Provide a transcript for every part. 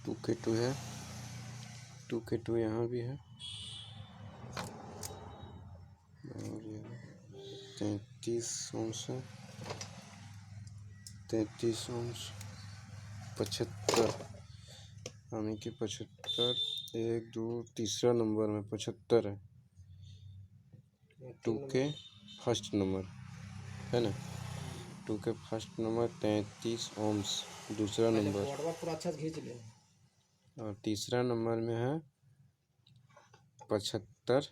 2K2 है, 2K2 यहाँ भी है, और ये 33 ohms है, 33 ohms, 75 यानी कि 75, 1 2 तीसरा नंबर में 75 है, 2K फर्स्ट नंबर है ना, 2K फर्स्ट नंबर 33 ohms दूसरा नंबर, पूरा अच्छा से खींच ले। और तीसरा नंबर में है 75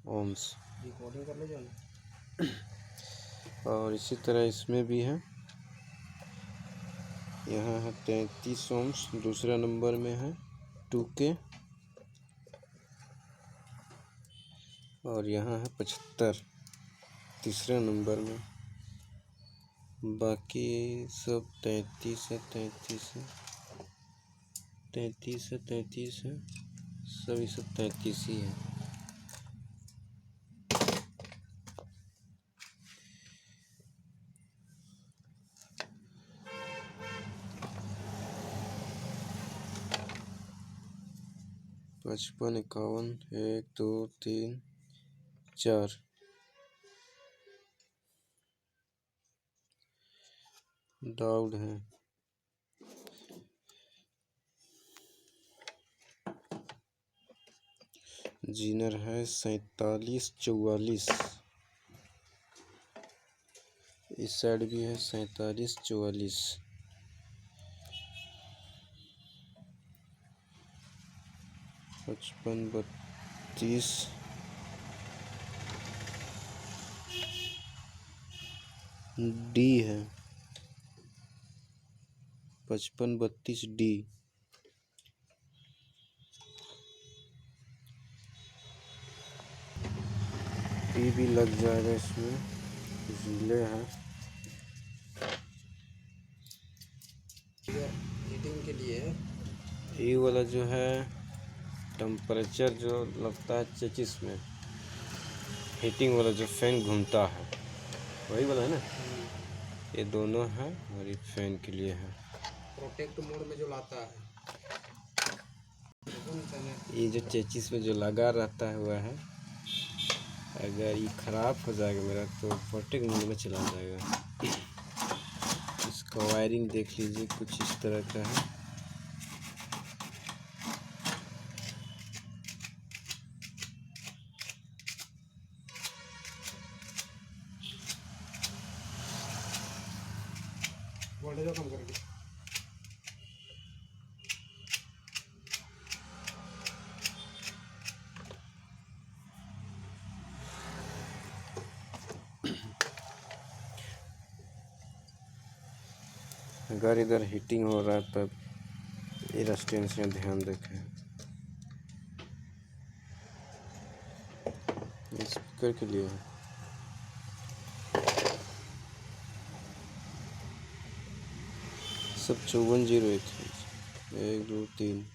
ohms। रिकॉर्डिंग करने जाना। और इसी तरह इसमें भी है, यहाँ है 33 ohms दूसरा नंबर में है 2K, और यहाँ है 75 तीसरे नंबर में। बाकी सब 33 है, 33 है, 33 है, 33 है, सभी सब 33 ही है। पचपन, 51, 1 2 3 4 डाउड है। जीनर है 47 44, इस साइड भी है 47 44। पचपन 32 डी है, 55 32 डी। भी लग जाएगा इसमें, रिले है। हीटिंग के लिए ये वाला जो है टेम्परेचर जो लगता है चेचिस में, हीटिंग वाला जो फैन घूमता है वही वाला है ना, ये दोनों है, और ये फैन के लिए है। प्रोटेक्ट मोड में जो लाता है, ये जो चेचिस में जो लगा रहता है वह है, अगर ये ख़राब हो जाएगा मेरा तो प्रोटेक्ट मोड में चला जाएगा। इसका वायरिंग देख लीजिए, कुछ इस तरह का है। वोल्टेज कम करके अगर इधर हीटिंग हो रहा है तब ये रेजिस्टेंस में ध्यान रखें। स्पीकर के लिए सब 5401 है, 1 2 3